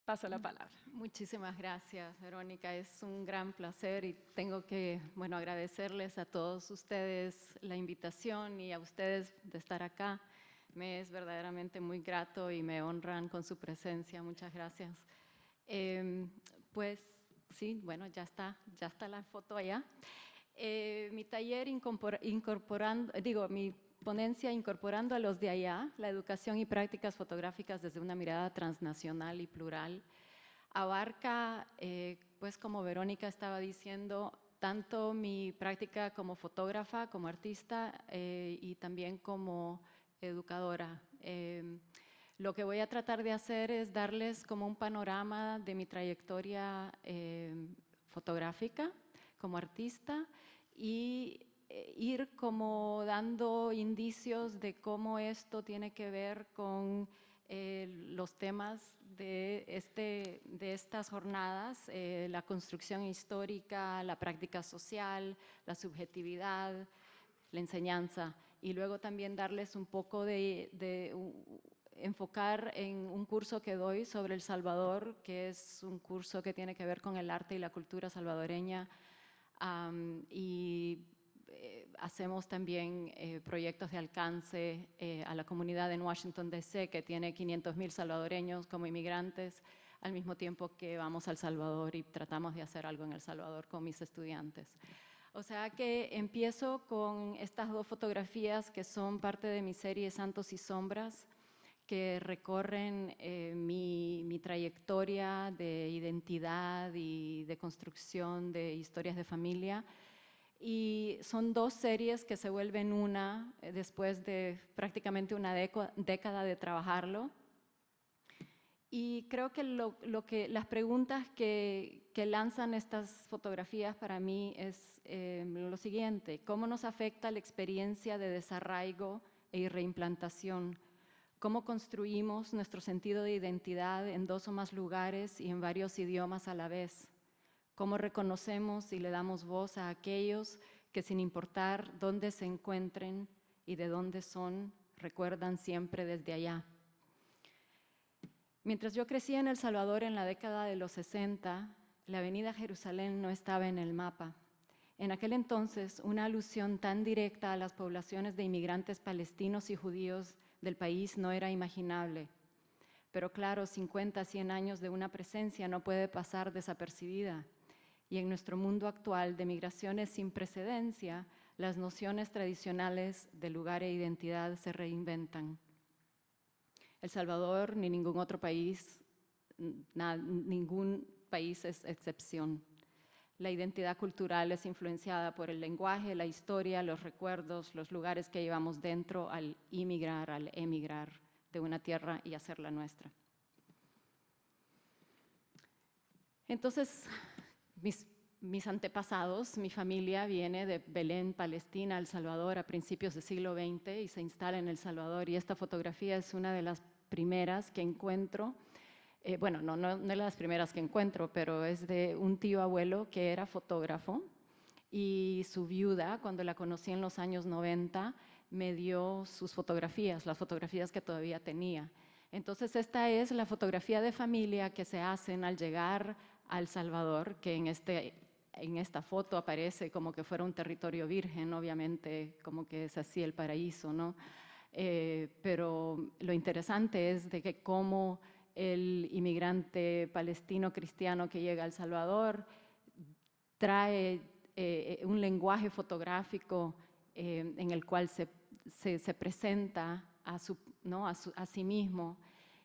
paso la palabra. Muchísimas gracias, Verónica. Es un gran placer y tengo que, bueno, agradecerles a todos ustedes la invitación y a ustedes de estar acá. Me es verdaderamente muy grato y me honran con su presencia. Muchas gracias. Pues sí, bueno, ya está la foto allá. Mi taller mi ponencia Incorporando a los de allá, la educación y prácticas fotográficas desde una mirada transnacional y plural, abarca, pues como Verónica estaba diciendo, tanto mi práctica como fotógrafa, como artista y también como educadora. Lo que voy a tratar de hacer es darles como un panorama de mi trayectoria fotográfica como artista y ir como dando indicios de cómo esto tiene que ver con los temas de estas jornadas, la construcción histórica, la práctica social, la subjetividad, la enseñanza, y luego también darles un poco enfocar en un curso que doy sobre El Salvador, que es un curso que tiene que ver con el arte y la cultura salvadoreña, y hacemos también proyectos de alcance a la comunidad en Washington, D.C., que tiene 500,000 salvadoreños como inmigrantes, al mismo tiempo que vamos a El Salvador y tratamos de hacer algo en El Salvador con mis estudiantes. O sea que empiezo con estas dos fotografías que son parte de mi serie Santos y Sombras, que recorren mi trayectoria de identidad y de construcción de historias de familia. Y son dos series que se vuelven una después de prácticamente una década de trabajarlo. Y creo que las preguntas que lanzan estas fotografías para mí es lo siguiente: ¿cómo nos afecta la experiencia de desarraigo e reimplantación? ¿Cómo construimos nuestro sentido de identidad en dos o más lugares y en varios idiomas a la vez? ¿Cómo reconocemos y le damos voz a aquellos que, sin importar dónde se encuentren y de dónde son, recuerdan siempre desde allá? Mientras yo crecía en El Salvador en la década de los 60, la avenida Jerusalén no estaba en el mapa. En aquel entonces, una alusión tan directa a las poblaciones de inmigrantes palestinos y judíos del país no era imaginable. Pero claro, 50, 100 años de una presencia no puede pasar desapercibida. Y en nuestro mundo actual de migraciones sin precedencia, las nociones tradicionales de lugar e identidad se reinventan. El Salvador ni ningún otro país, ningún país es excepción. La identidad cultural es influenciada por el lenguaje, la historia, los recuerdos, los lugares que llevamos dentro al inmigrar, al emigrar de una tierra y hacerla nuestra. Entonces, mis antepasados, mi familia viene de Belén, Palestina, El Salvador a principios del siglo XX y se instala en El Salvador, y esta fotografía es una de las primeras que encuentro. Bueno, no es de las primeras que encuentro, pero es de un tío abuelo que era fotógrafo, y su viuda, cuando la conocí en los años 90, me dio sus fotografías, las fotografías que todavía tenía. Entonces esta es la fotografía de familia que se hacen al llegar a El Salvador, que en esta foto aparece como que fuera un territorio virgen, obviamente como que es así el paraíso, ¿no? Pero lo interesante es de que cómo el inmigrante palestino cristiano que llega a El Salvador trae un lenguaje fotográfico en el cual se presenta a sí mismo,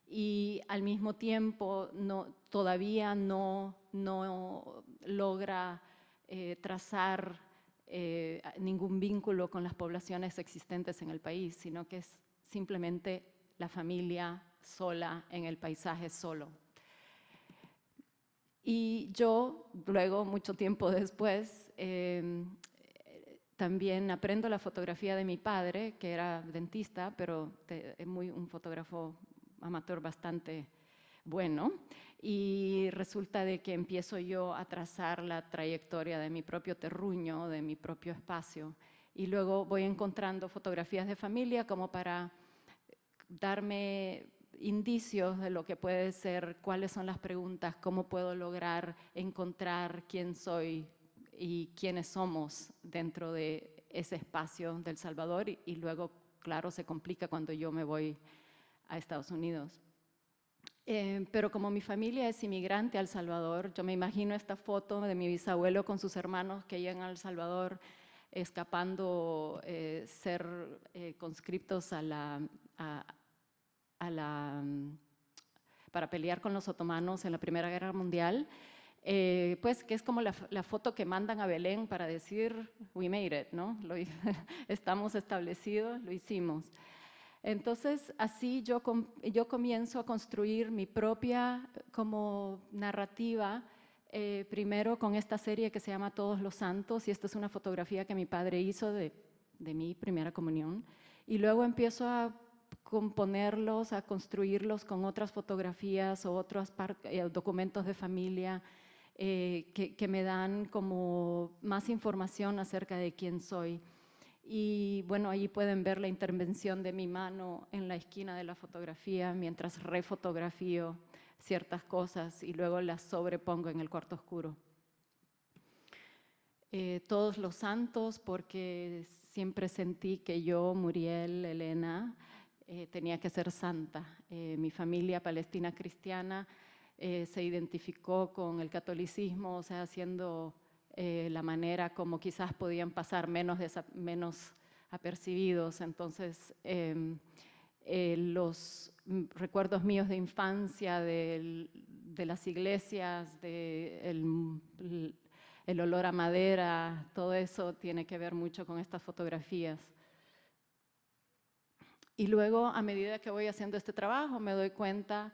y al mismo tiempo todavía no logra trazar ningún vínculo con las poblaciones existentes en el país, sino que es simplemente la familia sola en el paisaje solo. Y yo, luego, mucho tiempo después, también aprendo la fotografía de mi padre, que era dentista, pero es un fotógrafo amateur bastante bueno, y resulta de que empiezo yo a trazar la trayectoria de mi propio terruño, de mi propio espacio, y luego voy encontrando fotografías de familia como para darme indicios de lo que puede ser, cuáles son las preguntas, cómo puedo lograr encontrar quién soy y quiénes somos dentro de ese espacio del Salvador, y luego, claro, se complica cuando yo me voy a Estados Unidos. Pero como mi familia es inmigrante a El Salvador, yo me imagino esta foto de mi bisabuelo con sus hermanos que llegan a El Salvador escapando ser conscriptos para pelear con los otomanos en la Primera Guerra Mundial, pues que es como la foto que mandan a Belén para decir, we made it, ¿no? Estamos establecidos, lo hicimos. Entonces, así yo comienzo a construir mi propia como narrativa, primero con esta serie que se llama Todos los Santos, y esta es una fotografía que mi padre hizo de mi primera comunión, y luego empiezo a componerlos, a construirlos con otras fotografías o otros documentos de familia que me dan como más información acerca de quién soy. Y bueno, ahí pueden ver la intervención de mi mano en la esquina de la fotografía mientras refotografío ciertas cosas y luego las sobrepongo en el cuarto oscuro. Todos los santos, porque siempre sentí que yo, Muriel, Elena, tenía que ser santa. Mi familia palestina cristiana se identificó con el catolicismo, o sea, siendo la manera como quizás podían pasar menos apercibidos. Entonces, los recuerdos míos de infancia, de las iglesias, el olor a madera, todo eso tiene que ver mucho con estas fotografías. Y luego, a medida que voy haciendo este trabajo, me doy cuenta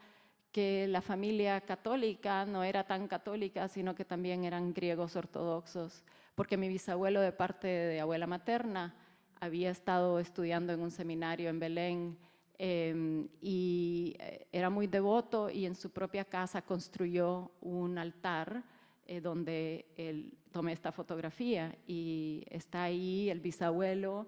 que la familia católica no era tan católica, sino que también eran griegos ortodoxos, porque mi bisabuelo de parte de abuela materna había estado estudiando en un seminario en Belén y era muy devoto, y en su propia casa construyó un altar donde él tomé esta fotografía, y está ahí el bisabuelo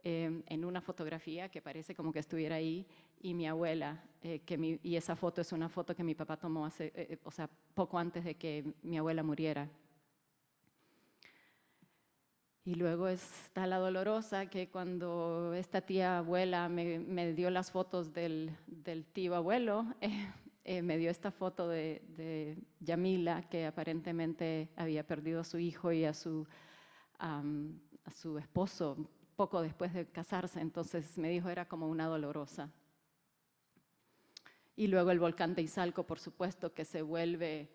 en una fotografía que parece como que estuviera ahí, y mi abuela, y esa foto es una foto que mi papá tomó o sea, poco antes de que mi abuela muriera. Y luego está la dolorosa, que cuando esta tía abuela me dio las fotos del tío abuelo, me dio esta foto de Yamila, que aparentemente había perdido a su hijo y a su esposo poco después de casarse, entonces me dijo era como una dolorosa. Y luego el volcán de Izalco, por supuesto, que se vuelve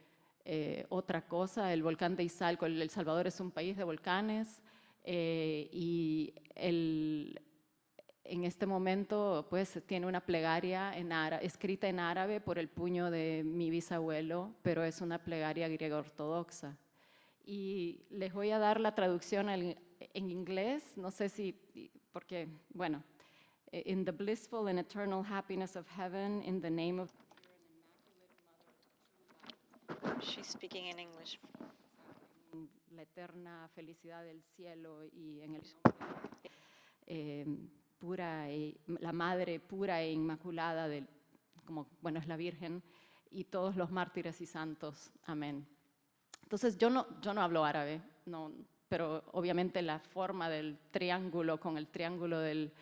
otra cosa. El volcán de Izalco, El Salvador es un país de volcanes, y en este momento pues tiene una plegaria escrita en árabe por el puño de mi bisabuelo, pero es una plegaria griega ortodoxa. Y les voy a dar la traducción en inglés, no sé si, porque, bueno, in the blissful and eternal happiness of heaven, in the name of She's speaking in English. la eterna felicidad del cielo, y en el la madre pura e inmaculada como, bueno, es la Virgen, y todos los mártires y santos. Amén. Entonces yo no hablo árabe, no, pero obviamente la forma del triángulo con el triángulo del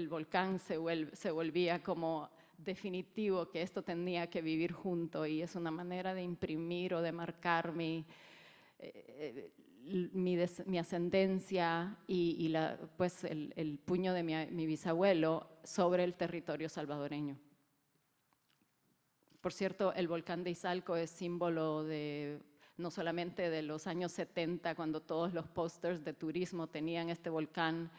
volcán se volvía como definitivo que esto tenía que vivir junto, y es una manera de imprimir o de marcar mi ascendencia y pues el puño de mi bisabuelo sobre el territorio salvadoreño. Por cierto, el volcán de Izalco es símbolo no solamente de los años 70, cuando todos los pósters de turismo tenían este volcán,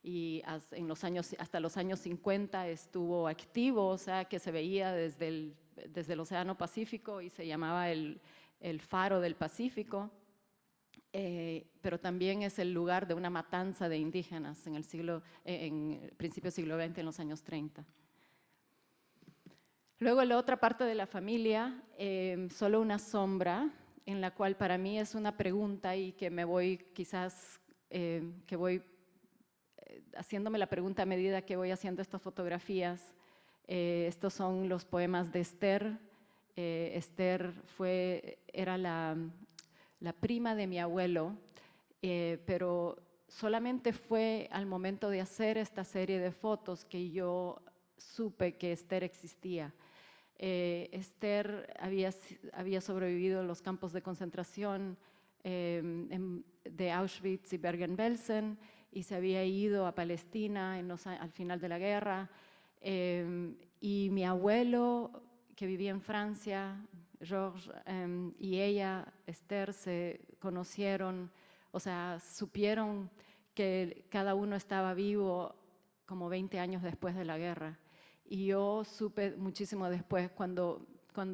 y hasta los años 50 estuvo activo, o sea, que se veía desde el Océano Pacífico, y se llamaba el Faro del Pacífico, pero también es el lugar de una matanza de indígenas en principios del siglo XX, en los años 30. Luego la otra parte de la familia, solo una sombra, en la cual para mí es una pregunta, y que me voy quizás, que voy haciéndome la pregunta a medida que voy haciendo estas fotografías, Estos son los poemas de Esther. Esther era la prima de mi abuelo, pero solamente fue al momento de hacer esta serie de fotos que yo supe que Esther existía. Esther había sobrevivido en los campos de concentración de Auschwitz y Bergen-Belsen y se había ido a Palestina al final de la guerra. Y mi abuelo, que vivía en Francia, Georges, y ella, Esther, se conocieron, o sea, supieron que cada uno estaba vivo como 20 años después de la guerra. Y yo supe muchísimo después, cuando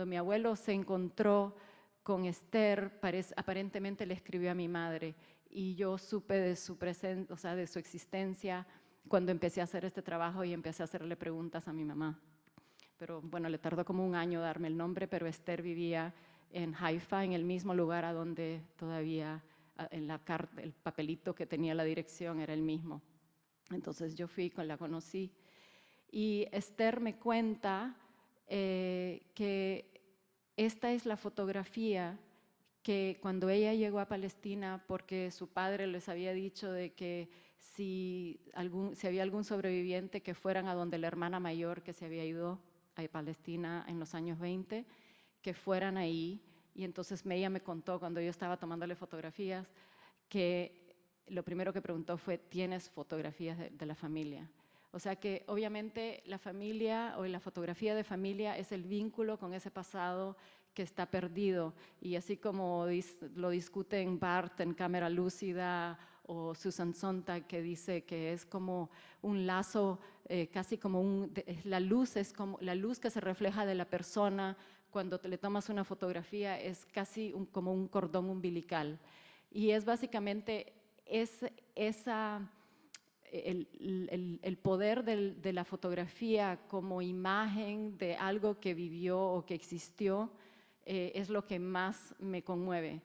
mi abuelo se encontró con Esther, aparentemente le escribió a mi madre, y yo supe de su presencia, o sea, de su existencia, cuando empecé a hacer este trabajo y empecé a hacerle preguntas a mi mamá. Pero bueno, le tardó como un año darme el nombre, pero Esther vivía en Haifa, en el mismo lugar a donde todavía el papelito que tenía la dirección era el mismo. Entonces yo la conocí. Y Esther me cuenta que esta es la fotografía que cuando ella llegó a Palestina, porque su padre les había dicho de que si había algún sobreviviente, que fueran a donde la hermana mayor que se había ido a Palestina en los años 20, que fueran ahí. Y entonces ella me contó, cuando yo estaba tomándole fotografías, que lo primero que preguntó fue: ¿tienes fotografías de la familia? O sea que obviamente la familia o la fotografía de familia es el vínculo con ese pasado que está perdido. Y así como lo discuten Barth en Cámara Lúcida o Susan Sontag, que dice que es como un lazo, casi como la luz es como la luz que se refleja de la persona cuando le tomas una fotografía, es casi como un cordón umbilical. Y es básicamente el poder de la fotografía como imagen de algo que vivió o que existió, es lo que más me conmueve.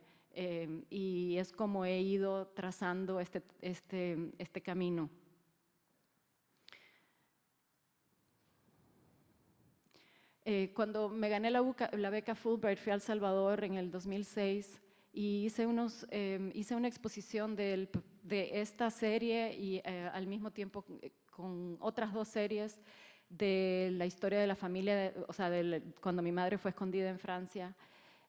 Y es como he ido trazando este camino. Cuando me gané la beca Fulbright, fui a El Salvador en el 2006 y hice una exposición de esta serie y al mismo tiempo con otras 2 series de la historia de la familia, o sea, cuando mi madre fue escondida en Francia.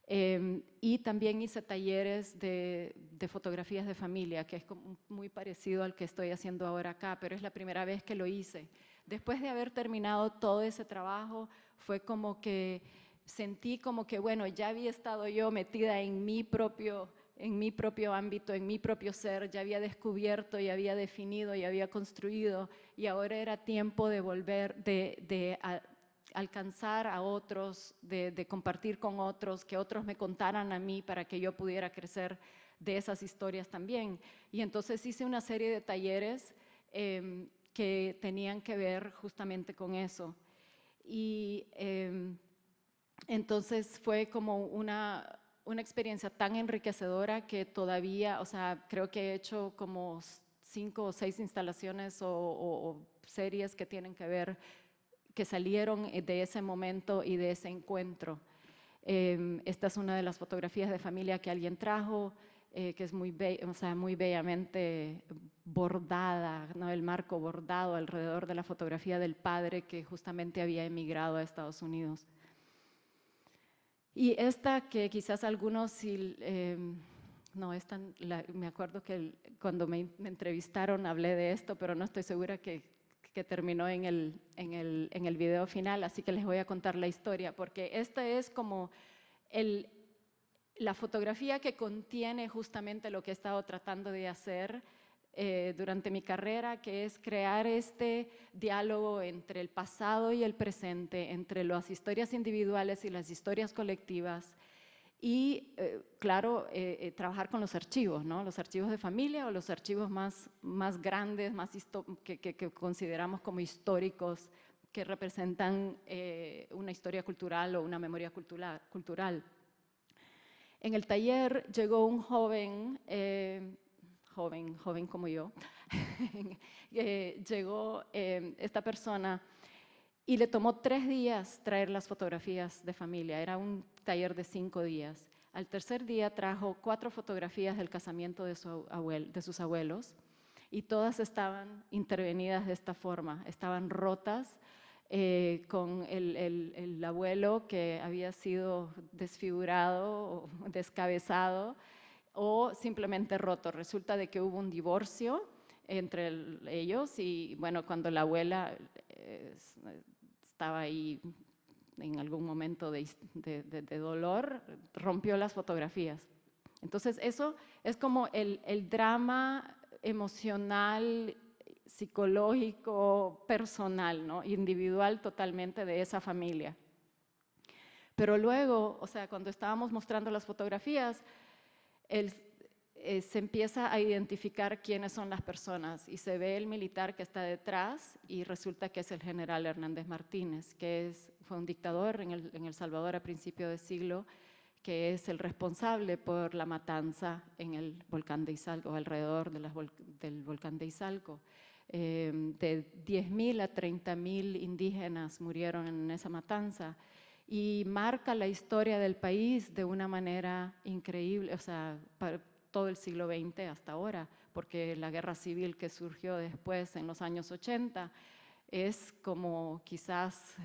Y también hice talleres de fotografías de familia, que es muy parecido al que estoy haciendo ahora acá, pero es la primera vez que lo hice. Después de haber terminado todo ese trabajo, fue como que sentí como que, bueno, ya había estado yo metida en mi propio ámbito, en mi propio ser, ya había descubierto, ya había definido, ya había construido, y ahora era tiempo de volver, de alcanzar a otros, de compartir con otros, que otros me contaran a mí para que yo pudiera crecer de esas historias también. Y entonces hice una serie de talleres que tenían que ver justamente con eso. Y entonces fue como una experiencia tan enriquecedora que todavía, o sea, creo que he hecho como 5 o 6 instalaciones o series que tienen que ver, que salieron de ese momento y de ese encuentro. Esta es una de las fotografías de familia que alguien trajo, que es muy bellamente bordada, ¿no? El marco bordado alrededor de la fotografía del padre que justamente había emigrado a Estados Unidos. Y esta que quizás algunos, me acuerdo que cuando me entrevistaron hablé de esto, pero no estoy segura que terminó en el video final, así que les voy a contar la historia, porque esta es como la fotografía que contiene justamente lo que he estado tratando de hacer durante mi carrera, que es crear este diálogo entre el pasado y el presente, entre las historias individuales y las historias colectivas, y claro, trabajar con los archivos, ¿no? Los archivos de familia o los archivos más grandes, que consideramos como históricos, que representan una historia cultural o una memoria cultural. En el taller llegó un joven como yo, llegó esta persona Y le tomó 3 días traer las fotografías de familia, era un taller de 5 días. Al tercer día trajo 4 fotografías del casamiento de sus abuelos y todas estaban intervenidas de esta forma, estaban rotas, con el abuelo que había sido desfigurado o descabezado o simplemente roto. Resulta de que hubo un divorcio entre ellos y bueno, cuando la abuela estaba ahí en algún momento de dolor, rompió las fotografías. Entonces eso es como el drama emocional, psicológico, personal, ¿no? Individual totalmente de esa familia. Pero luego, o sea, cuando estábamos mostrando las fotografías, se empieza a identificar quiénes son las personas y se ve el militar que está detrás y resulta que es el general Hernández Martínez, que fue un dictador en El Salvador a principio de siglo, que es el responsable por la matanza en el volcán de Izalco, alrededor del volcán de Izalco. De 10.000 a 30.000 indígenas murieron en esa matanza y marca la historia del país de una manera increíble, o sea, para todo el siglo XX hasta ahora, porque la guerra civil que surgió después en los años 80 es como quizás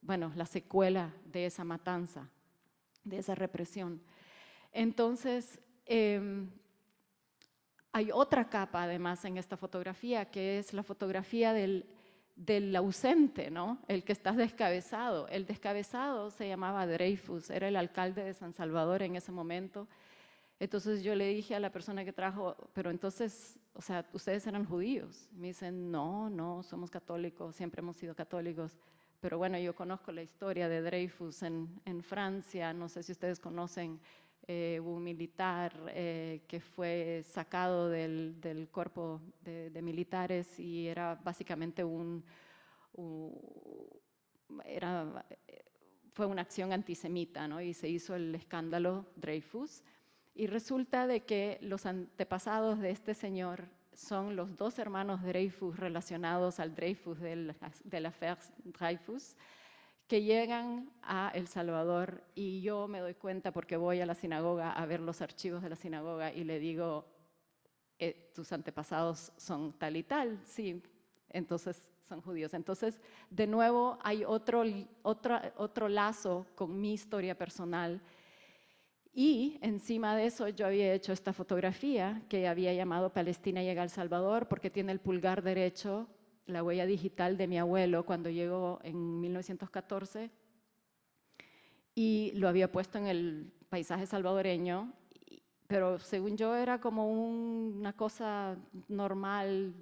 bueno, la secuela de esa matanza, de esa represión. Entonces, hay otra capa además en esta fotografía, que es la fotografía del ausente, ¿no? El que está descabezado. El descabezado se llamaba Dreyfus, era el alcalde de San Salvador en ese momento. Entonces yo le dije a la persona que trajo, pero entonces, o sea, ¿ustedes eran judíos? Me dicen, no, somos católicos, siempre hemos sido católicos. Pero bueno, yo conozco la historia de Dreyfus en Francia, no sé si ustedes conocen, un militar que fue sacado del cuerpo de militares y era básicamente fue una acción antisemita, ¿no? Y se hizo el escándalo Dreyfus. Y resulta de que los antepasados de este señor son los 2 hermanos Dreyfus relacionados al Dreyfus de la affaire Dreyfus, que llegan a El Salvador y yo me doy cuenta porque voy a la sinagoga a ver los archivos de la sinagoga y le digo, tus antepasados son tal y tal, sí, entonces son judíos. Entonces, de nuevo hay otro lazo con mi historia personal. Y encima de eso yo había hecho esta fotografía que había llamado Palestina llega a El Salvador porque tiene el pulgar derecho, la huella digital de mi abuelo cuando llegó en 1914 y lo había puesto en el paisaje salvadoreño, pero según yo era como una cosa normal,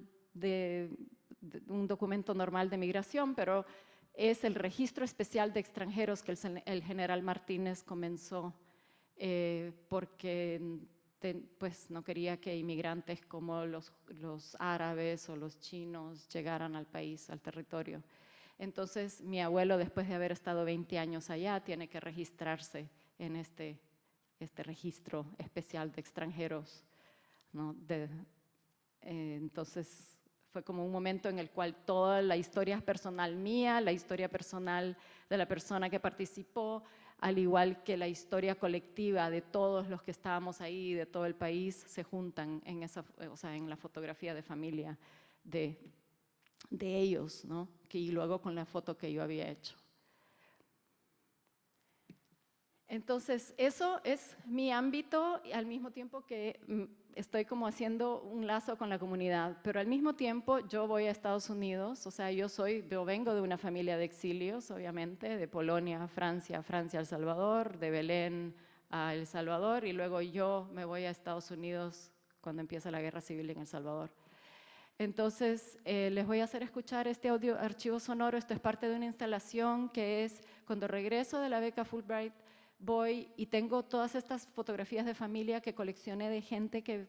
un documento normal de migración, pero es el registro especial de extranjeros que el general Martínez comenzó porque pues no quería que inmigrantes como los árabes o los chinos llegaran al país, al territorio. Entonces mi abuelo, después de haber estado 20 años allá, tiene que registrarse en este registro especial de extranjeros, ¿no? Entonces fue como un momento en el cual toda la historia personal mía, la historia personal de la persona que participó, al igual que la historia colectiva de todos los que estábamos ahí, de todo el país, se juntan en la fotografía de familia de ellos, ¿no? Y luego con la foto que yo había hecho. Entonces, eso es mi ámbito, y al mismo tiempo que estoy como haciendo un lazo con la comunidad, pero al mismo tiempo yo voy a Estados Unidos, o sea, yo vengo de una familia de exilios, obviamente, de Polonia a Francia, Francia a El Salvador, de Belén a El Salvador, y luego yo me voy a Estados Unidos cuando empieza la guerra civil en El Salvador. Entonces, les voy a hacer escuchar este archivo sonoro. Esto es parte de una instalación que es cuando regreso de la beca Fulbright, voy y tengo todas estas fotografías de familia que coleccioné de gente que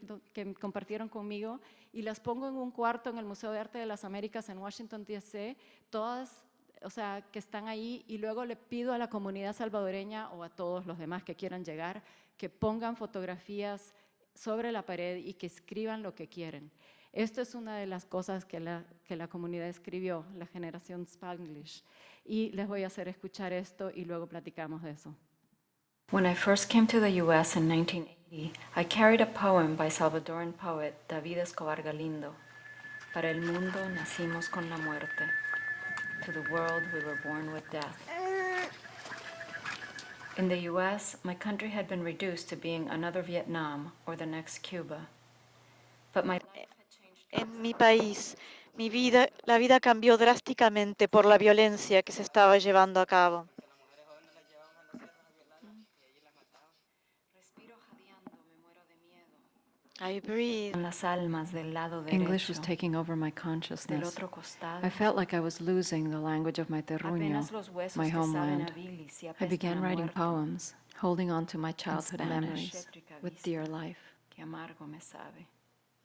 compartieron conmigo y las pongo en un cuarto en el Museo de Arte de las Américas en Washington, D.C., todas, o sea, que están ahí, y luego le pido a la comunidad salvadoreña o a todos los demás que quieran llegar que pongan fotografías sobre la pared y que escriban lo que quieren. Esto es una de las cosas que la comunidad escribió, la generación Spanglish. Y les voy a hacer escuchar esto y luego platicamos de eso. When I first came to the U.S. in 1980, I carried a poem by Salvadoran poet David Escobar Galindo. Para el mundo nacimos con la muerte. To the world we were born with death. In the U.S., my country had been reduced to being another Vietnam or the next Cuba. But my life had changed. En mi país, la vida cambió drásticamente por la violencia que se estaba llevando a cabo. Respiro jadeando, me muero de miedo. I breathe. Las almas del lado derecho. English was taking over my Del consciousness. otro costado. I felt like I was losing the language of my terruño, Apenas los huesos my que saben homeland. a bilis y I apestan began a writing muerto. poems, holding on to my childhood Spanish. memories with dear life. Que amargo me sabe.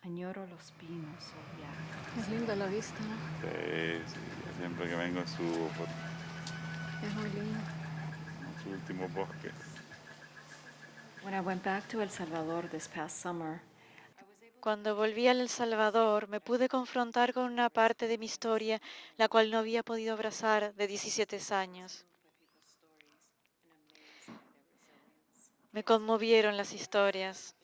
Añoro los pinos, Zodiac. Es linda la vista, ¿no? Sí, sí, yo siempre que vengo subo por Es muy linda. su último bosque. When I went back to El Salvador this past summer, Cuando volví a El Salvador, me pude confrontar con una parte de mi historia, la cual no había podido abrazar de 17 años. Me conmovieron las historias.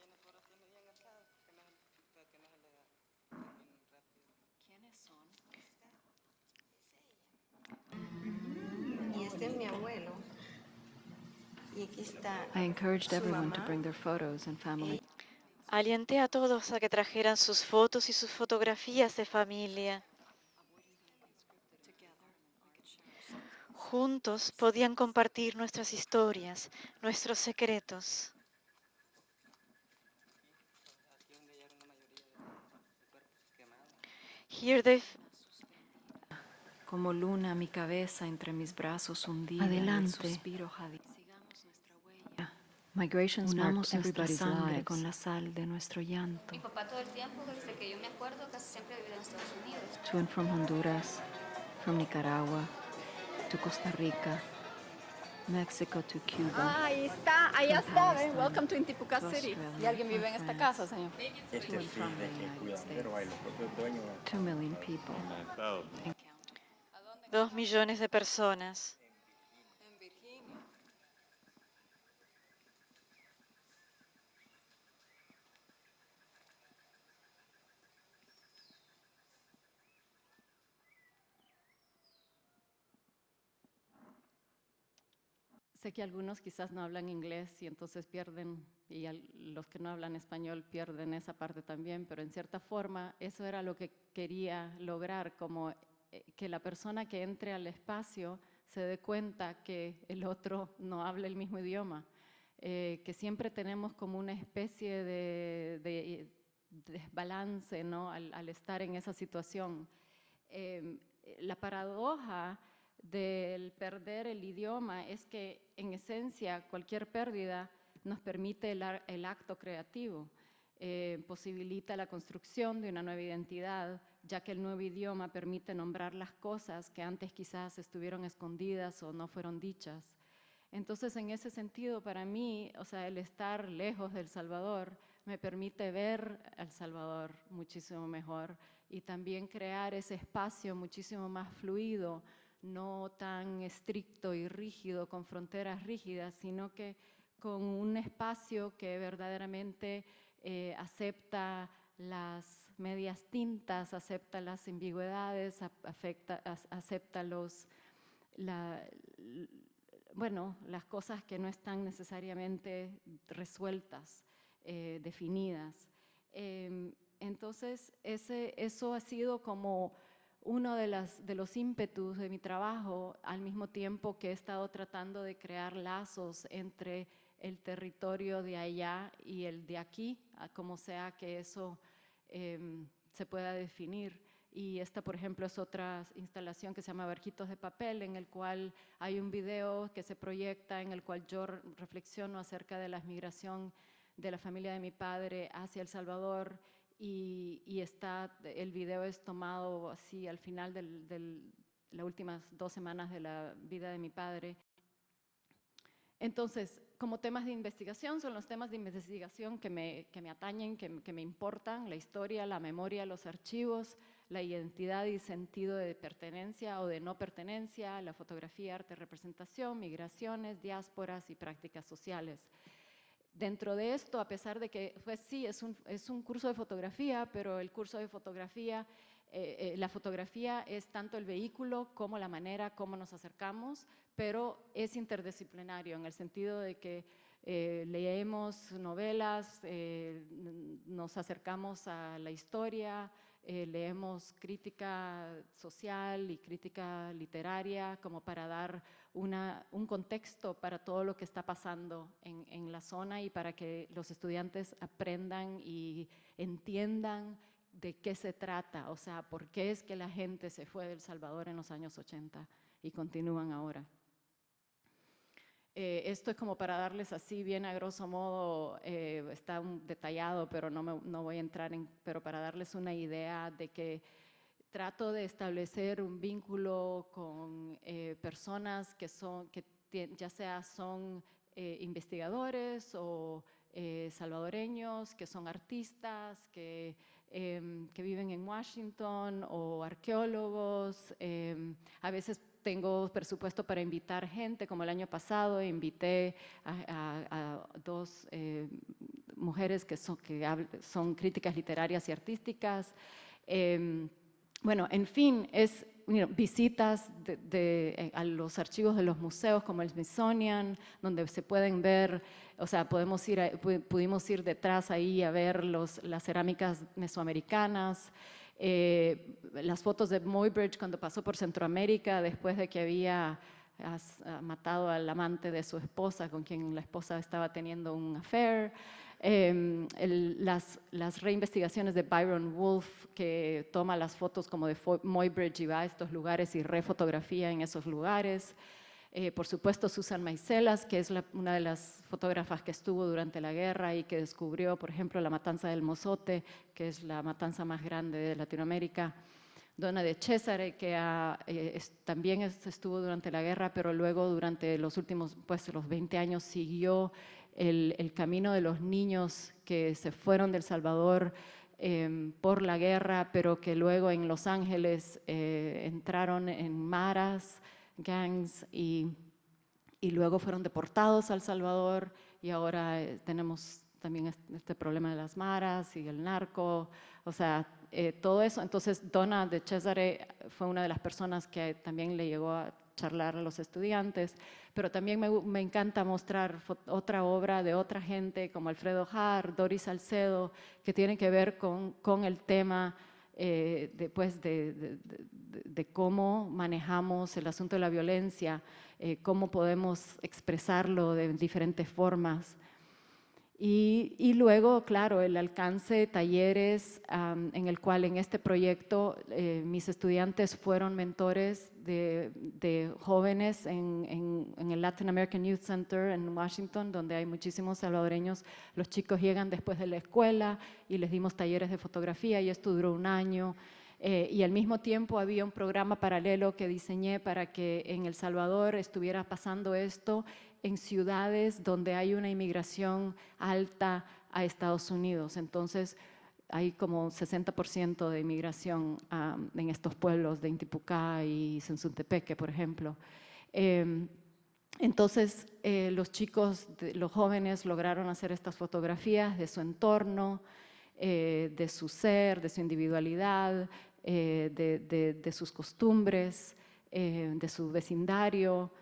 Y este es mi abuelo. Y aquí está I encouraged su everyone to mamá. bring their photos and family. Alienté a todos a que trajeran sus fotos y sus fotografías de familia. Juntos podían compartir nuestras historias, nuestros secretos. Here they Como luna mi cabeza entre mis brazos hundida. Adelante. El suspiro jadeante. Migrations Unamos marked nuestra everybody's sangre lives. con la sal de nuestro llanto. Mi papá todo el tiempo, desde que yo me acuerdo, casi siempre vive en Estados Unidos. To and from Honduras, from Nicaragua, to Costa Rica, Mexico to Cuba, Ahí está, allá From está. Palestine, Welcome to Intipucá to City. Australia, ¿Y alguien vive en from esta France. casa, señor? to and from the United States. 2 million people. En el estado. 2 millones de personas. Sé que algunos quizás no hablan inglés y entonces pierden, y los que no hablan español pierden esa parte también, pero en cierta forma eso era lo que quería lograr, como que la persona que entre al espacio se dé cuenta que el otro no habla el mismo idioma, que siempre tenemos como una especie de desbalance, ¿no? al estar en esa situación. La paradoja del perder el idioma es que en esencia cualquier pérdida nos permite el acto creativo, posibilita la construcción de una nueva identidad, ya que el nuevo idioma permite nombrar las cosas que antes quizás estuvieron escondidas o no fueron dichas. Entonces, en ese sentido, para mí, o sea, el estar lejos del Salvador me permite ver al Salvador muchísimo mejor y también crear ese espacio muchísimo más fluido, no tan estricto y rígido, con fronteras rígidas, sino que con un espacio que verdaderamente acepta las medias tintas, acepta las ambigüedades, acepta las cosas que no están necesariamente resueltas, definidas. Entonces, eso ha sido como uno de los ímpetus de mi trabajo, al mismo tiempo que he estado tratando de crear lazos entre el territorio de allá y el de aquí, como sea que eso se pueda definir. Y esta, por ejemplo, es otra instalación que se llama Barquitos de Papel, en el cual hay un video que se proyecta, en el cual yo reflexiono acerca de la migración de la familia de mi padre hacia El Salvador, y el video es tomado así al final de las últimas 2 semanas de la vida de mi padre. Entonces, como temas de investigación, son los temas de investigación que me atañen, que me importan: la historia, la memoria, los archivos, la identidad y sentido de pertenencia o de no pertenencia, la fotografía, arte, representación, migraciones, diásporas y prácticas sociales. Dentro de esto, a pesar de que, pues sí, es un curso de fotografía, pero el curso de fotografía, la fotografía es tanto el vehículo como la manera como nos acercamos, pero es interdisciplinario en el sentido de que leemos novelas, nos acercamos a la historia, leemos crítica social y crítica literaria como para dar un contexto para todo lo que está pasando en la zona y para que los estudiantes aprendan y entiendan de qué se trata, o sea, por qué es que la gente se fue de El Salvador en los años 80 y continúan ahora. Esto es como para darles así bien a grosso modo, está detallado, pero no voy a entrar en, pero para darles una idea de que trato de establecer un vínculo con personas que ya sea son investigadores o salvadoreños, que son artistas, que viven en Washington, o arqueólogos. A veces tengo presupuesto para invitar gente, como el año pasado invité a dos mujeres que son críticas literarias y artísticas. Bueno, en fin, es visitas a los archivos de los museos como el Smithsonian, donde se pueden ver, o sea, pudimos ir detrás ahí a ver las cerámicas mesoamericanas, las fotos de Muybridge cuando pasó por Centroamérica después de que había matado al amante de su esposa, con quien la esposa estaba teniendo un affair. Las reinvestigaciones de Byron Wolf, que toma las fotos como de Muybridge y va a estos lugares y refotografía en esos lugares. Por supuesto, Susan Maicelas, que es una de las fotógrafas que estuvo durante la guerra y que descubrió, por ejemplo, la matanza del Mozote, que es la matanza más grande de Latinoamérica. Donna de Cesare, que también estuvo durante la guerra, pero luego durante los últimos, pues los 20 años siguió el camino de los niños que se fueron de El Salvador por la guerra, pero que luego en Los Ángeles entraron en maras, gangs, y luego fueron deportados a El Salvador, y ahora tenemos también este problema de las maras y el narco, o sea, todo eso. Entonces, Donna de Cesare fue una de las personas que también le llegó a charlar a los estudiantes, pero también me encanta mostrar otra obra de otra gente como Alfredo Har, Doris Salcedo, que tiene que ver con el tema de cómo manejamos el asunto de la violencia, cómo podemos expresarlo de diferentes formas. Y luego, claro, el alcance, talleres, en el cual en este proyecto mis estudiantes fueron mentores de jóvenes en el Latin American Youth Center en Washington, donde hay muchísimos salvadoreños. Los chicos llegan después de la escuela y les dimos talleres de fotografía, y esto duró un año. Y al mismo tiempo había un programa paralelo que diseñé para que en El Salvador estuviera pasando esto en ciudades donde hay una inmigración alta a Estados Unidos. Entonces, hay como 60% de inmigración en estos pueblos de Intipucá y Sensuntepeque, por ejemplo. Entonces, los chicos, los jóvenes lograron hacer estas fotografías de su entorno, de su ser, de su individualidad, de sus costumbres, de su vecindario.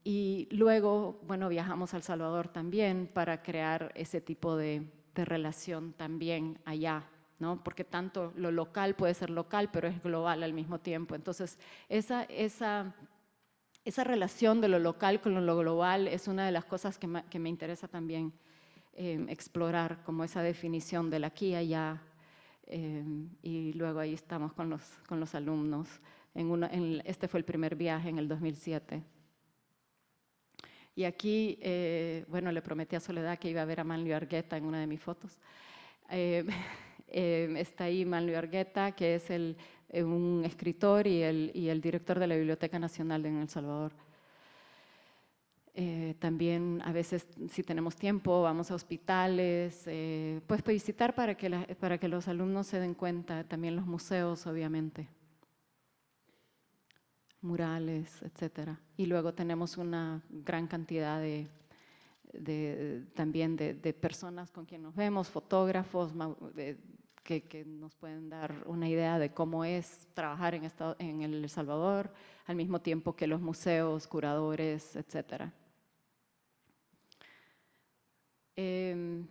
Y luego, bueno, viajamos a El Salvador también para crear ese tipo de relación también allá, ¿no? Porque tanto lo local puede ser local, pero es global al mismo tiempo. Entonces, esa relación de lo local con lo global es una de las cosas que me interesa también explorar, como esa definición del aquí y allá. Y luego ahí estamos con los alumnos. Este fue el primer viaje en el 2007. Y aquí, bueno, le prometí a Soledad que iba a ver a Manlio Argueta en una de mis fotos. Está ahí Manlio Argueta, que es un escritor y el director de la Biblioteca Nacional en El Salvador. También a veces, si tenemos tiempo, vamos a hospitales, pues visitar para que los alumnos se den cuenta, también los museos, obviamente, murales, etcétera. Y luego tenemos una gran cantidad también de personas con quien nos vemos, fotógrafos, que nos pueden dar una idea de cómo es trabajar en El Salvador, al mismo tiempo que los museos, curadores, etcétera. En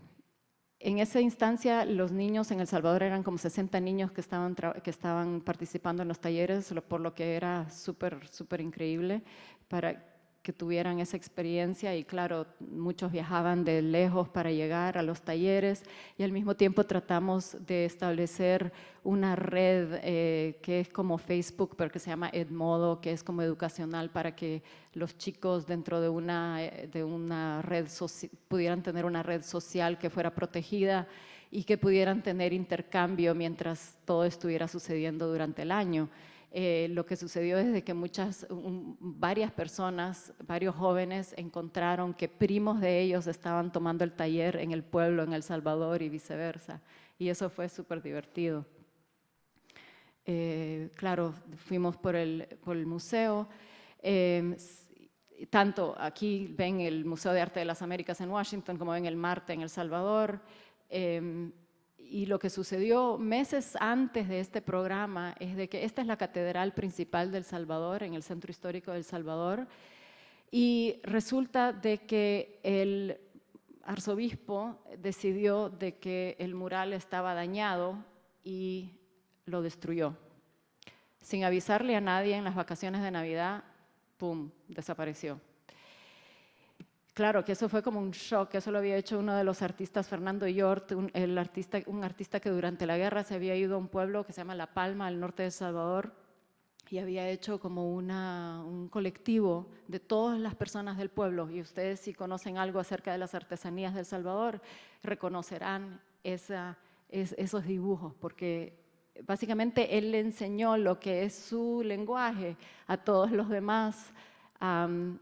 esa instancia, los niños en El Salvador eran como 60 niños que estaban participando en los talleres, por lo que era súper increíble para que tuvieran esa experiencia. Y claro, muchos viajaban de lejos para llegar a los talleres, y al mismo tiempo tratamos de establecer una red que es como Facebook, pero que se llama Edmodo, que es como educacional para que los chicos dentro de una red pudieran tener una red social que fuera protegida y que pudieran tener intercambio mientras todo estuviera sucediendo durante el año. Lo que sucedió es de que varias personas, varios jóvenes encontraron que primos de ellos estaban tomando el taller en el pueblo, en El Salvador, y viceversa. Y eso fue súper divertido. Claro, fuimos por el museo. Tanto aquí ven el Museo de Arte de las Américas en Washington, como ven el Marte en El Salvador. Y lo que sucedió meses antes de este programa es de que esta es la catedral principal de El Salvador, en el centro histórico de El Salvador, y resulta de que el arzobispo decidió de que el mural estaba dañado y lo destruyó. Sin avisarle a nadie, en las vacaciones de Navidad, ¡pum!, desapareció. Claro que eso fue como un shock. Eso lo había hecho uno de los artistas, Fernando Yort, un artista que durante la guerra se había ido a un pueblo que se llama La Palma, al norte de El Salvador, y había hecho como un colectivo de todas las personas del pueblo. Y ustedes, si conocen algo acerca de las artesanías de El Salvador, reconocerán esos dibujos, porque básicamente él le enseñó lo que es su lenguaje a todos los demás.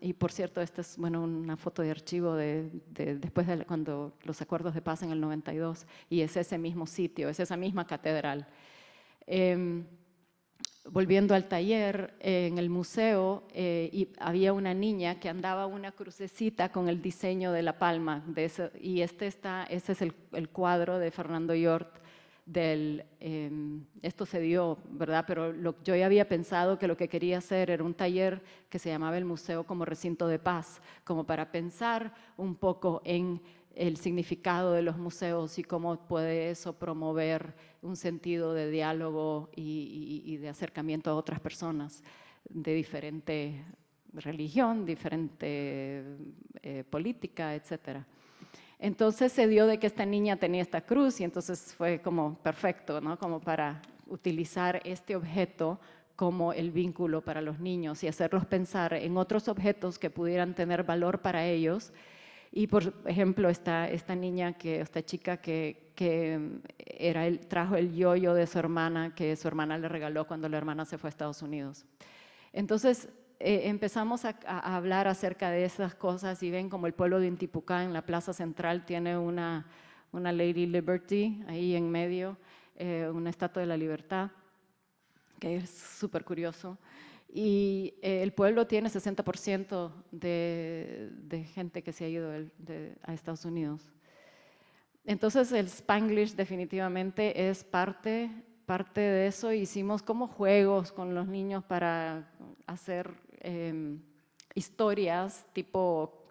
Y por cierto, esta es una foto de archivo después de cuando los acuerdos de paz en el 92, y es ese mismo sitio, es esa misma catedral. Volviendo al taller, en el museo había una niña que andaba una crucecita con el diseño de la palma, y ese es el cuadro de Fernando Yort. Esto se dio, ¿verdad? Pero yo ya había pensado que lo que quería hacer era un taller que se llamaba el Museo como Recinto de Paz, como para pensar un poco en el significado de los museos y cómo puede eso promover un sentido de diálogo y de acercamiento a otras personas de diferente religión, diferente política, etcétera. Entonces se dio de que esta niña tenía esta cruz, y entonces fue como perfecto, ¿no? Como para utilizar este objeto como el vínculo para los niños y hacerlos pensar en otros objetos que pudieran tener valor para ellos. Y por ejemplo, esta chica que trajo el yo-yo de su hermana, que su hermana le regaló cuando la hermana se fue a Estados Unidos. Entonces, empezamos a hablar acerca de esas cosas, y ven como el pueblo de Intipucá en la plaza central tiene una Lady Liberty ahí en medio, una estatua de la libertad, que es súper curioso. Y el pueblo tiene 60% de gente que se ha ido a Estados Unidos. Entonces el Spanglish definitivamente es parte de eso. Hicimos como juegos con los niños para hacer historias tipo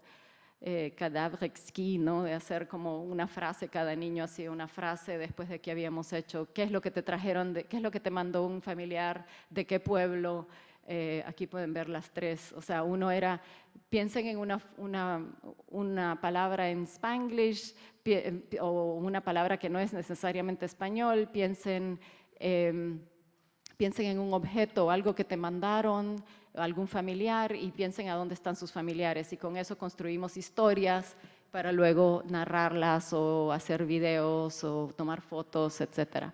cadavre exquis, ¿no? De hacer como una frase, cada niño hacía una frase después de que habíamos hecho qué es lo que te trajeron, qué es lo que te mandó un familiar, de qué pueblo. Aquí pueden ver las tres. O sea, uno era, piensen en una palabra en Spanglish o una palabra que no es necesariamente español, piensen en un objeto o algo que te mandaron, algún familiar, y piensen a dónde están sus familiares. Y con eso construimos historias para luego narrarlas o hacer videos o tomar fotos, etcétera.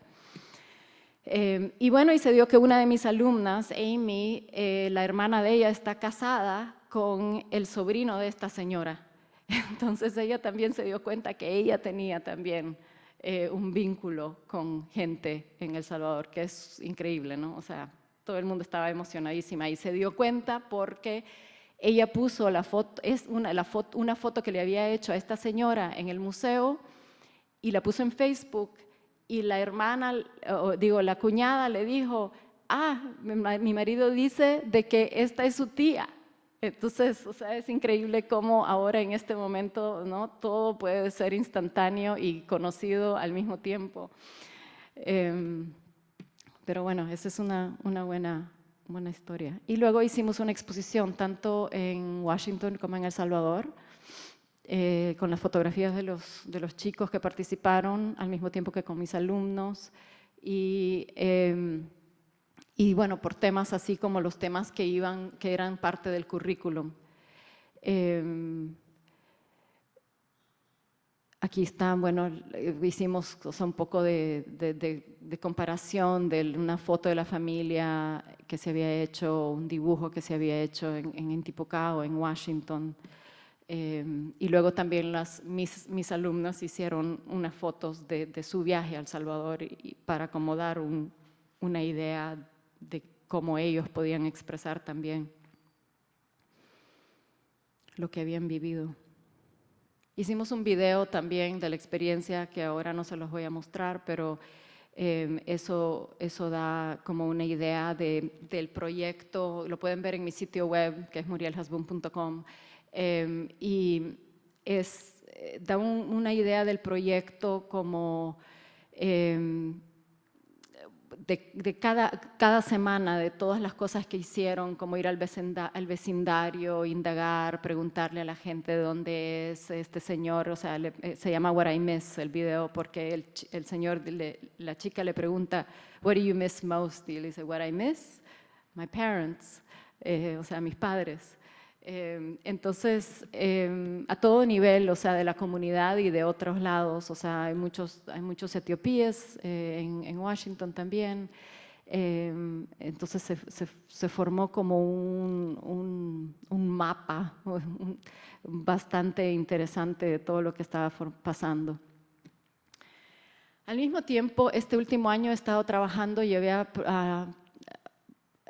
Y bueno, y se dio que una de mis alumnas, Amy, la hermana de ella está casada con el sobrino de esta señora. Entonces ella también se dio cuenta que ella tenía también un vínculo con gente en El Salvador, que es increíble, ¿no? O sea, todo el mundo estaba emocionadísima y se dio cuenta porque ella puso la foto, una foto que le había hecho a esta señora en el museo y la puso en Facebook y la hermana, la cuñada le dijo, mi marido dice de que esta es su tía. Entonces, o sea, es increíble cómo ahora en este momento, ¿no? Todo puede ser instantáneo y conocido al mismo tiempo. Pero bueno, esa es una buena historia. Y luego hicimos una exposición tanto en Washington como en El Salvador, con las fotografías de los chicos que participaron, al mismo tiempo que con mis alumnos. Y bueno, por temas así como los temas que eran parte del currículum. Aquí está, bueno, hicimos un poco de comparación de una foto de la familia que se había hecho, un dibujo que se había hecho en Intipocao, en Washington. Y luego también mis alumnos hicieron unas fotos de su viaje a El Salvador para como dar una idea de cómo ellos podían expresar también lo que habían vivido. Hicimos un video también de la experiencia que ahora no se los voy a mostrar, pero eso da como una idea del proyecto. Lo pueden ver en mi sitio web, que es murielhasbun.com, y da una idea del proyecto como de cada semana, de todas las cosas que hicieron, como ir al vecindario, indagar, preguntarle a la gente de dónde es este señor, o sea, se llama What I Miss el video, porque el señor, la chica le pregunta, what do you miss most? Y él dice, what I miss? My parents, o sea, mis padres. Entonces, a todo nivel, o sea, de la comunidad y de otros lados, o sea, hay muchos etiopíes en Washington también. Entonces se formó como un mapa bastante interesante de todo lo que estaba pasando. Al mismo tiempo, este último año he estado trabajando, llevé a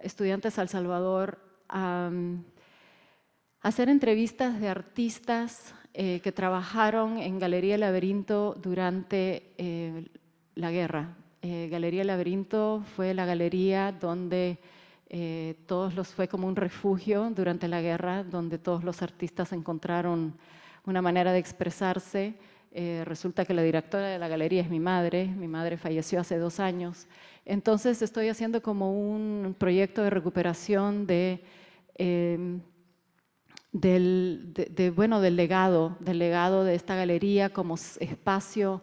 estudiantes a El Salvador a hacer entrevistas de artistas que trabajaron en Galería Laberinto durante la guerra. Galería Laberinto fue la galería donde fue como un refugio durante la guerra, donde todos los artistas encontraron una manera de expresarse. Resulta que la directora de la galería es mi madre falleció hace 2 años. Entonces estoy haciendo como un proyecto de recuperación del legado de esta galería como espacio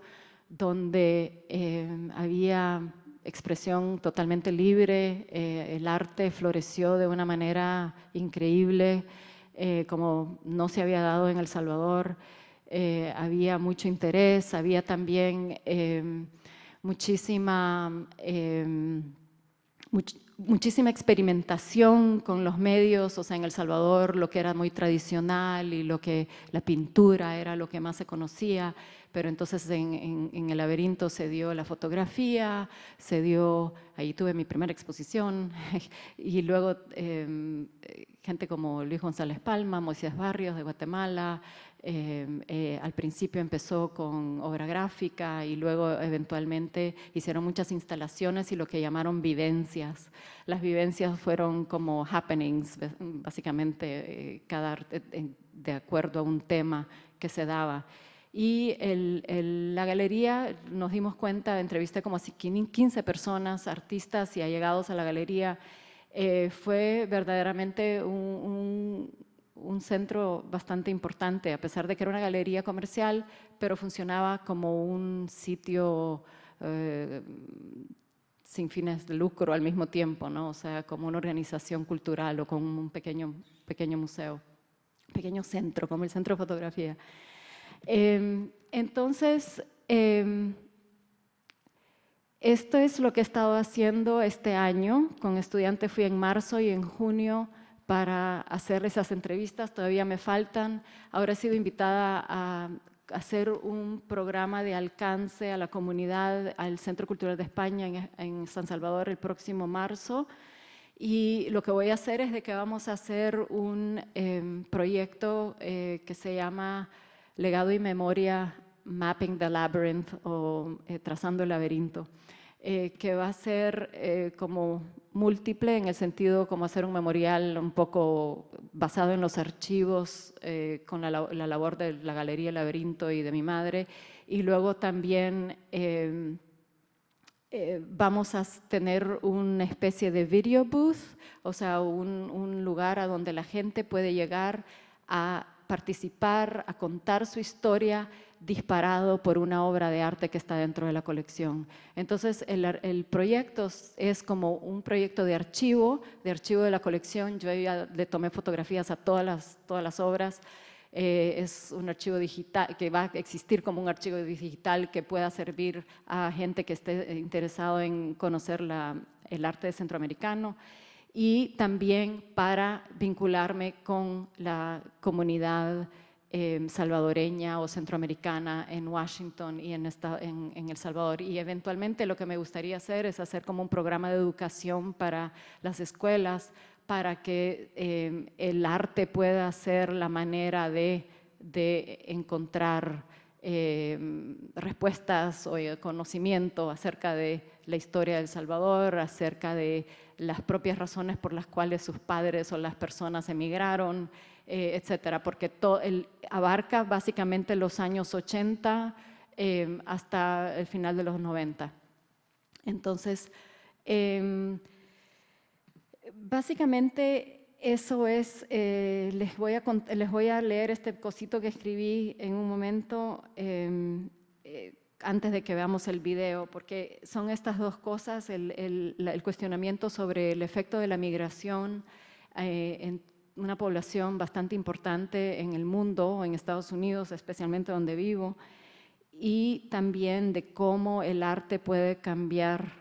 donde había expresión totalmente libre, el arte floreció de una manera increíble, como no se había dado en El Salvador, había mucho interés, había también muchísima experimentación con los medios, o sea, en El Salvador lo que era muy tradicional y la pintura era lo que más se conocía, pero entonces en el laberinto se dio la fotografía, ahí tuve mi primera exposición, y luego gente como Luis González Palma, Moisés Barrios de Guatemala, al principio empezó con obra gráfica y luego eventualmente hicieron muchas instalaciones y lo que llamaron vivencias. Las vivencias fueron como happenings, básicamente de acuerdo a un tema que se daba. Y la galería, nos dimos cuenta, entrevisté como así 15 personas, artistas y allegados a la galería. Fue verdaderamente un centro bastante importante, a pesar de que era una galería comercial, pero funcionaba como un sitio sin fines de lucro al mismo tiempo, ¿no? O sea, como una organización cultural o como un pequeño museo, pequeño centro, como el Centro de Fotografía. Entonces, esto es lo que he estado haciendo este año. Con estudiantes fui en marzo y en junio para hacer esas entrevistas, todavía me faltan. Ahora he sido invitada a hacer un programa de alcance a la comunidad, al Centro Cultural de España en San Salvador el próximo marzo. Y lo que voy a hacer es de que vamos a hacer un proyecto que se llama Legado y Memoria Mapping the Labyrinth o Trazando el Laberinto, que va a ser como múltiple en el sentido como hacer un memorial un poco basado en los archivos con la labor de la Galería El Laberinto y de mi madre, y luego también vamos a tener una especie de video booth, o sea, un lugar a donde la gente puede llegar a participar, a contar su historia disparado por una obra de arte que está dentro de la colección. Entonces, el proyecto es como un proyecto de archivo de la colección. Yo ya le tomé fotografías a todas las obras. Es un archivo digital que va a existir como un archivo digital que pueda servir a gente que esté interesado en conocer el arte centroamericano, y también para vincularme con la comunidad salvadoreña o centroamericana en Washington y en El Salvador. Y eventualmente lo que me gustaría hacer es hacer como un programa de educación para las escuelas, para que el arte pueda ser la manera de encontrar respuestas o conocimiento acerca de la historia de El Salvador, acerca de las propias razones por las cuales sus padres o las personas emigraron, etcétera, porque abarca básicamente los años 80 hasta el final de los 90. Entonces, básicamente eso es, les voy a leer este cosito que escribí en un momento antes de que veamos el video, porque son estas dos cosas, el cuestionamiento sobre el efecto de la migración en una población bastante importante en el mundo, en Estados Unidos, especialmente donde vivo, y también de cómo el arte puede cambiar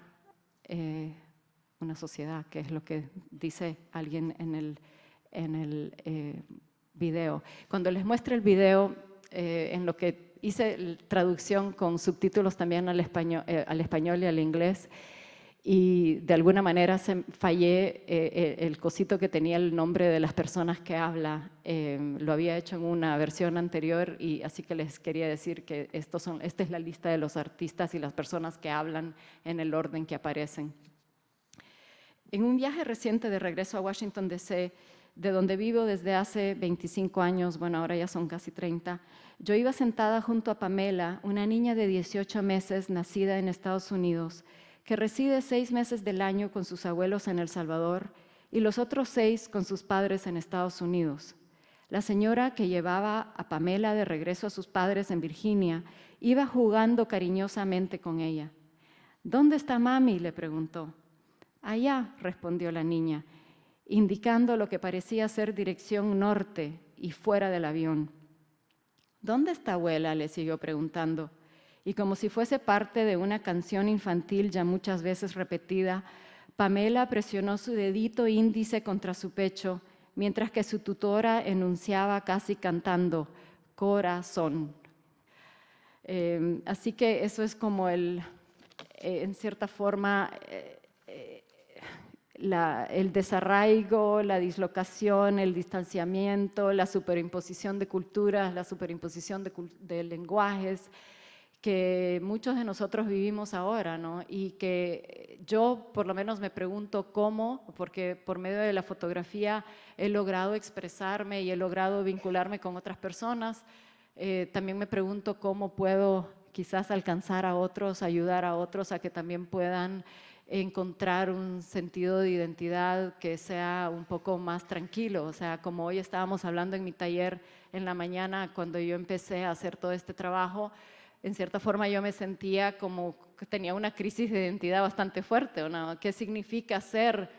una sociedad, que es lo que dice alguien en el video. Cuando les muestre el video, en lo que hice traducción con subtítulos también al español y al inglés, y de alguna manera fallé el cosito que tenía el nombre de las personas que habla, lo había hecho en una versión anterior, y así que les quería decir que esta es la lista de los artistas y las personas que hablan en el orden que aparecen. En un viaje reciente de regreso a Washington, D.C., de donde vivo desde hace 25 años, bueno, ahora ya son casi 30, yo iba sentada junto a Pamela, una niña de 18 meses nacida en Estados Unidos, que reside 6 meses del año con sus abuelos en El Salvador y los otros 6 con sus padres en Estados Unidos. La señora que llevaba a Pamela de regreso a sus padres en Virginia iba jugando cariñosamente con ella. ¿Dónde está mami?, le preguntó. Allá, respondió la niña, indicando lo que parecía ser dirección norte y fuera del avión. ¿Dónde está abuela?, le siguió preguntando. Y como si fuese parte de una canción infantil ya muchas veces repetida, Pamela presionó su dedito índice contra su pecho, mientras que su tutora enunciaba casi cantando, corazón. Así que eso es como en cierta forma, el desarraigo, la dislocación, el distanciamiento, la superimposición de culturas, la superimposición de lenguajes que muchos de nosotros vivimos ahora, ¿no? Y que yo por lo menos me pregunto cómo, porque por medio de la fotografía he logrado expresarme y he logrado vincularme con otras personas. También me pregunto cómo puedo quizás alcanzar a otros, ayudar a otros a que también puedan encontrar un sentido de identidad que sea un poco más tranquilo. O sea, como hoy estábamos hablando en mi taller en la mañana, cuando yo empecé a hacer todo este trabajo, en cierta forma yo me sentía como que tenía una crisis de identidad bastante fuerte, ¿no? ¿Qué significa ser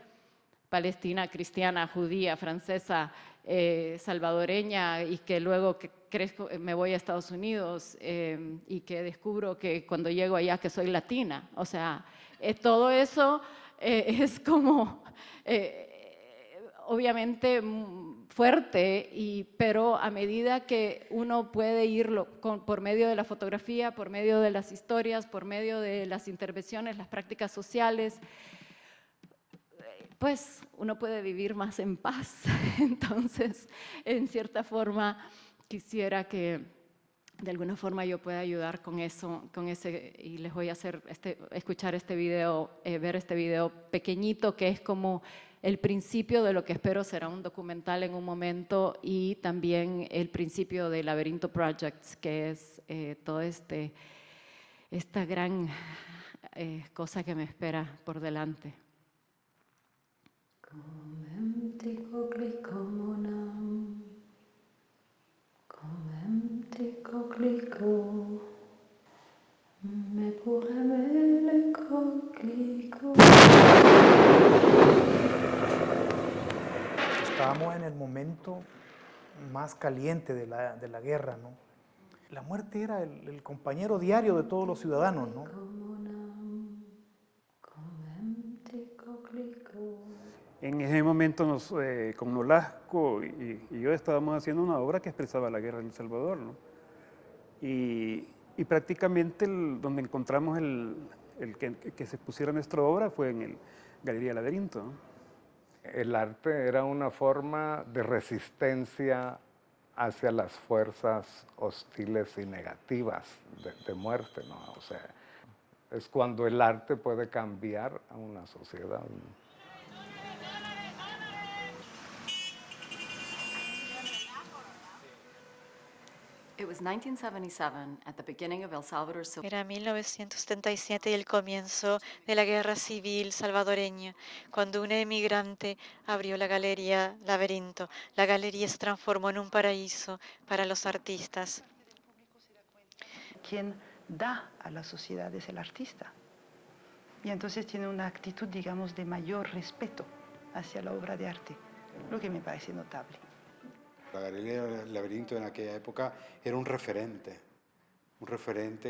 palestina, cristiana, judía, francesa, salvadoreña, y que luego que crezco, me voy a Estados Unidos y que descubro que cuando llego allá que soy latina? O sea, todo eso es como obviamente fuerte, pero a medida que uno puede irlo por medio de la fotografía, por medio de las historias, por medio de las intervenciones, las prácticas sociales, pues uno puede vivir más en paz. Entonces, en cierta forma, quisiera que de alguna forma yo pueda ayudar con eso, y les voy a hacer escuchar este video, ver este video pequeñito que es como el principio de lo que espero será un documental en un momento, y también el principio de Laberinto Projects, que es todo esta gran cosa que me espera por delante. Estábamos en el momento más caliente de la guerra, ¿no? La muerte era el compañero diario de todos los ciudadanos, ¿no? En ese momento con Nolasco y yo estábamos haciendo una obra que expresaba la guerra en El Salvador, ¿no? Y prácticamente donde encontramos que se pusiera nuestra obra fue en el Galería Laberinto, ¿no? El arte era una forma de resistencia hacia las fuerzas hostiles y negativas de muerte, ¿no? O sea, es cuando el arte puede cambiar a una sociedad, ¿no? It was 1977 at the beginning of El Salvador's Civil Era 1977 y el comienzo de la guerra civil salvadoreña, cuando un emigrante abrió la Galería Laberinto. La galería se transformó en un paraíso para los artistas. Quien da a la sociedad es el artista. Y entonces tiene una actitud, digamos, de mayor respeto hacia la obra de arte, lo que me parece notable. La Galería Laberinto en aquella época era un referente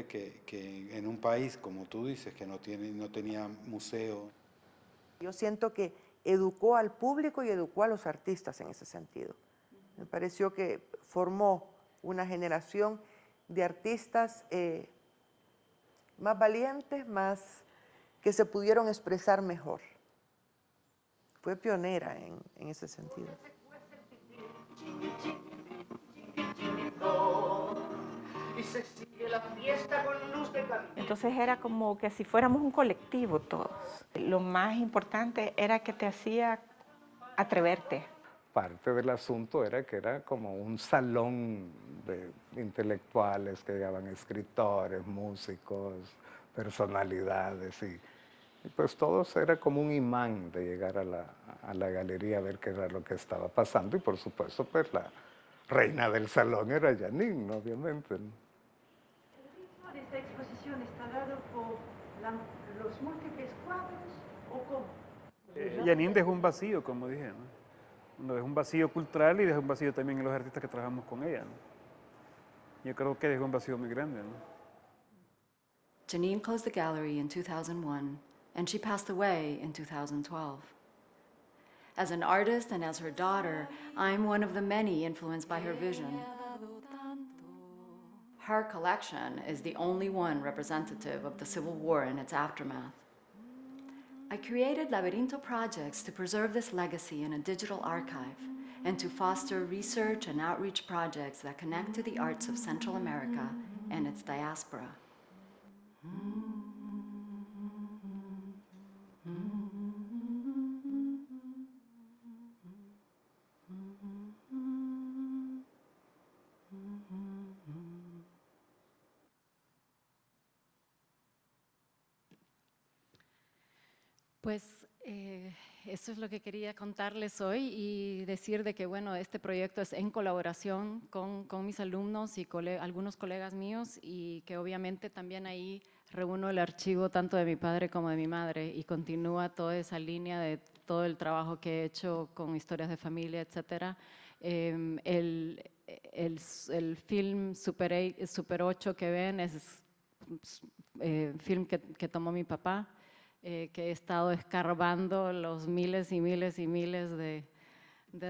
que en un país, como tú dices, que no tenía museo. Yo siento que educó al público y educó a los artistas en ese sentido. Me pareció que formó una generación de artistas más valientes, más que se pudieron expresar mejor. Fue pionera en ese sentido. Entonces era como que si fuéramos un colectivo todos. Lo más importante era que te hacía atreverte. Parte del asunto era que era como un salón de intelectuales que llegaban, escritores, músicos, personalidades, y pues todos era como un imán de llegar a la galería a ver qué era lo que estaba pasando, y por supuesto pues la reina del salón era Janine, ¿no? Obviamente, ¿no? ¿El ritmo de esta exposición está dado por los múltiples cuadros o cómo? Janine dejó un vacío, como dije, ¿no? Uno dejó un vacío cultural y dejó un vacío también en los artistas que trabajamos con ella, ¿no? Yo creo que dejó un vacío muy grande, ¿no? Janine closed the gallery in 2001, and she passed away in 2012. As an artist and as her daughter, I'm one of the many influenced by her vision. Her collection is the only one representative of the Civil War and its aftermath. I created Laberinto Projects to preserve this legacy in a digital archive and to foster research and outreach projects that connect to the arts of Central America and its diaspora. Pues eso es lo que quería contarles hoy, y decir de que, bueno, este proyecto es en colaboración con mis alumnos y algunos colegas míos, y que obviamente también ahí reúno el archivo tanto de mi padre como de mi madre, y continúa toda esa línea de todo el trabajo que he hecho con historias de familia, etc. El film Super 8 que ven es film que tomó mi papá, que he estado escarbando los miles y miles y miles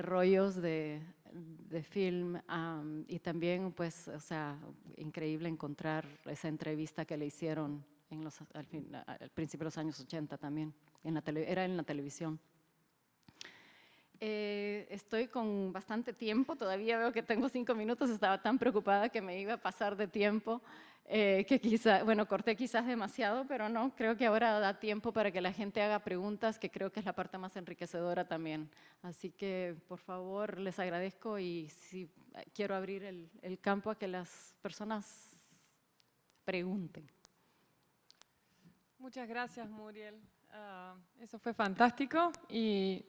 rollos de film y también, pues, o sea, increíble encontrar esa entrevista que le hicieron al principio de los años 80 también, era en la televisión. Estoy con bastante tiempo, todavía veo que tengo 5 minutos, estaba tan preocupada que me iba a pasar de tiempo, que quizá, bueno, corté quizás demasiado, pero no, creo que ahora da tiempo para que la gente haga preguntas, que creo que es la parte más enriquecedora también. Así que, por favor, les agradezco y sí, quiero abrir el campo a que las personas pregunten. Muchas gracias, Muriel. Eso fue fantástico y